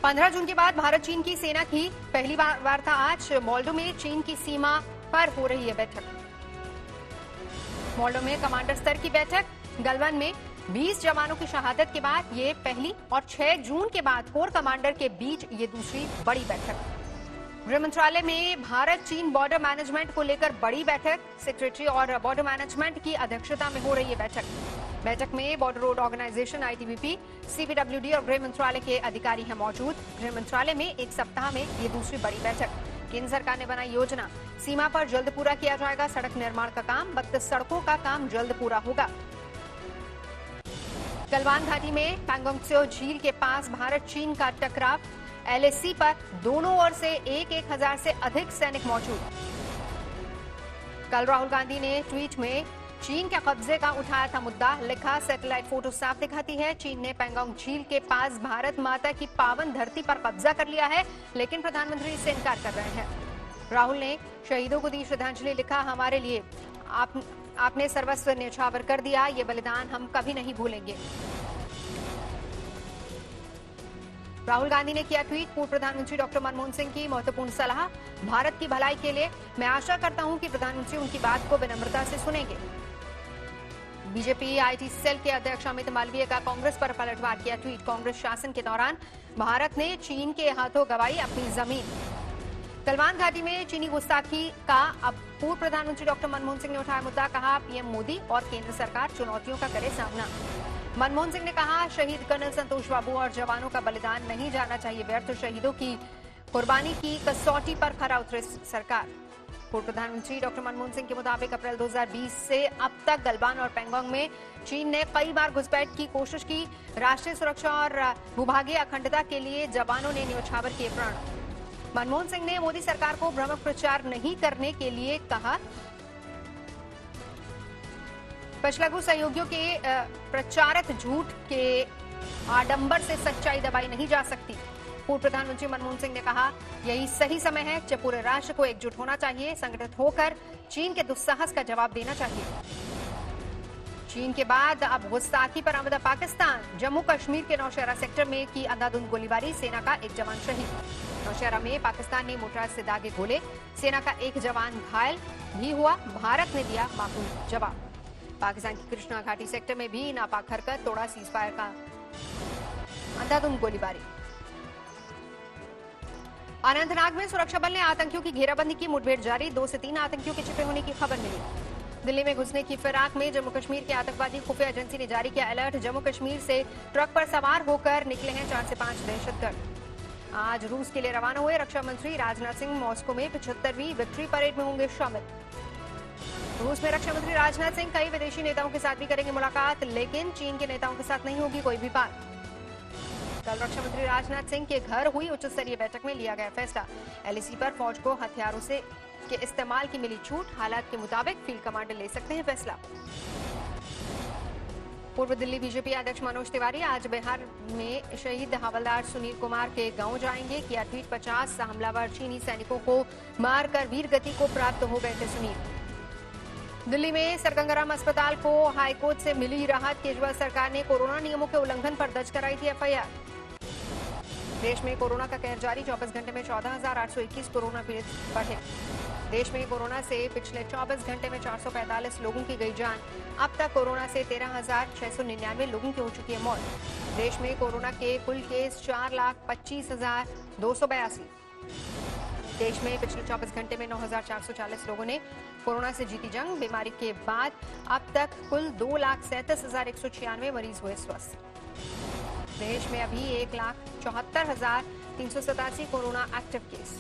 15 जून के बाद भारत चीन की सेना की पहली वार्ता आज मोल्डो में चीन की सीमा पर हो रही है बैठक। मोल्डो में कमांडर स्तर की बैठक। गलवान में 20 जवानों की शहादत के बाद ये पहली और 6 जून के बाद कोर कमांडर के बीच ये दूसरी बड़ी बैठक। गृह मंत्रालय में भारत चीन बॉर्डर मैनेजमेंट को लेकर बड़ी बैठक। सेक्रेटरी और बॉर्डर मैनेजमेंट की अध्यक्षता में हो रही है बैठक। बैठक में border road organisation ITBP, CPWD और गृह मंत्रालय के अधिकारी हैं मौजूद। गृह मंत्रालय में एक सप्ताह में ये दूसरी बड़ी बैठक। केंद्र सरकार ने बनाई योजना, सीमा पर जल्द पूरा किया जाएगा सड़क निर्माण का काम। 32 सड़कों का काम जल्द पूरा होगा। गलवान घाटी में पैंगोंग त्सो झील के पास भारत चीन का टकराव। एलएसी पर दोनों ओर से 1,000 से अधिक सैनिक मौजूद। कल राहुल गांधी ने ट्वीट में चीन के कब्जे का उठाया था मुद्दा। लिखा, सैटेलाइट फोटो साफ दिखाती है चीन ने पैंगोंग झील के पास भारत माता की पावन धरती पर कब्जा कर लिया है, लेकिन प्रधानमंत्री इससे इनकार कर रहे हैं। राहुल ने शहीदों को दी श्रद्धांजलि। लिखा, हमारे लिए आपने सर्वस्व न्यौछावर कर दिया, ये बलिदान हम कभी नहीं भूलेंगे। राहुल गांधी ने किया ट्वीट, पूर्व प्रधानमंत्री डॉक्टर मनमोहन सिंह की महत्वपूर्ण सलाह भारत की भलाई के लिए। मैं आशा करता हूं कि प्रधानमंत्री उनकी बात को विनम्रता से सुनेंगे। बीजेपी आईटी सेल के अध्यक्ष अमित मालवीय का कांग्रेस पर पलटवार किया ट्वीट। कांग्रेस शासन के दौरान भारत ने चीन के हाथों गंवाई अपनी जमीन। गलवान घाटी में चीनी गुस्ताखी का अब पूर्व प्रधानमंत्री डॉक्टर मनमोहन सिंह ने उठाया मुद्दा। कहा, पीएम मोदी और केंद्र सरकार चुनौतियों का करे सामना। मनमोहन सिंह ने कहा, शहीद कर्नल संतोष बाबू और जवानों का बलिदान नहीं जाना चाहिए व्यर्थ। शहीदों की कुर्बानी की कसौटी पर खरा उतरे सरकार। पूर्व प्रधानमंत्री डॉक्टर मनमोहन सिंह के मुताबिक अप्रैल 2020 से अब तक गलवान और पैंगोंग में चीन ने कई बार घुसपैठ की कोशिश की। राष्ट्रीय सुरक्षा और भूभागीय अखंडता के लिए जवानों ने न्यौछावर किए प्राण। मनमोहन सिंह ने मोदी सरकार को भ्रमक प्रचार नहीं करने के लिए कहा। पछलगु सहयोगियों के प्रचारित झूठ के आडंबर से सच्चाई दबाई नहीं जा सकती। पूर्व प्रधानमंत्री मनमोहन सिंह ने कहा, यही सही समय है जब पूरे राष्ट्र को एकजुट होना चाहिए, संगठित होकर चीन के दुस्साहस का जवाब देना चाहिए। चीन के बाद अब गुस्ताखी पर आमदा पाकिस्तान। जम्मू कश्मीर के नौशहरा सेक्टर में की अंधाधुंध गोलीबारी, सेना का एक जवान शहीद। नौशहरा में पाकिस्तान ने मोर्टार से दागे गोले, सेना का एक जवान घायल भी हुआ। भारत ने दिया माकूल जवाब। पाकिस्तान की कृष्णा घाटी सेक्टर में भी नापाक हरकत, तोड़ा सीजफायर का अंधाधुंध गोलीबारी। अनंतनाग में सुरक्षा बल ने आतंकियों की घेराबंदी की, मुठभेड़ जारी। 2 से 3 आतंकियों के छिपे होने की खबर मिली। दिल्ली में घुसने की फिराक में जम्मू कश्मीर के आतंकवादी खुफिया एजेंसी ने जारी किया अलर्ट। जम्मू कश्मीर से ट्रक पर सवार होकर निकले हैं 4 से 5 दहशतगर्द। आज रूस के लिए रवाना हुए रक्षा मंत्री राजनाथ सिंह मॉस्को में 75वीं विक्ट्री परेड में होंगे शामिल। रूस में रक्षा मंत्री राजनाथ सिंह कई विदेशी नेताओं के साथ भी करेंगे मुलाकात, लेकिन चीन के नेताओं के साथ नहीं होगी कोई भी बात। कल रक्षा मंत्री राजनाथ सिंह के घर हुई उच्च स्तरीय बैठक में लिया गया फैसला। एलएसी पर फौज को हथियारों से के इस्तेमाल की मिली छूट, हालात के मुताबिक फील्ड कमांडर ले सकते हैं फैसला। पूर्व दिल्ली बीजेपी अध्यक्ष मनोज तिवारी आज बिहार में शहीद हवलदार सुनील कुमार के गांव जाएंगे। किया ट्वीट, 50 हमलावर चीनी सैनिकों को मारकर वीर गति को प्राप्त हो गए थे सुनील। दिल्ली में सरगंगाराम अस्पताल को हाईकोर्ट से मिली राहत। केजरीवाल सरकार ने कोरोना नियमों के उल्लंघन पर दर्ज कराई थी एफआईआर। देश में कोरोना का कहर जारी। 24 घंटे में 14,821 कोरोना पीड़ित बढ़े। देश में कोरोना से पिछले 24 घंटे में 445 लोगों की गई जान। अब तक कोरोना से 13,699 लोगों की हो चुकी है मौत। देश में कोरोना के कुल केस 4,25,282। देश में पिछले 24 घंटे में 9,440 लोगों ने कोरोना से जीती जंग। बीमारी के बाद अब तक कुल 2,37,196 मरीज हुए स्वस्थ। देश में अभी 1,74,387 कोरोना एक्टिव केस।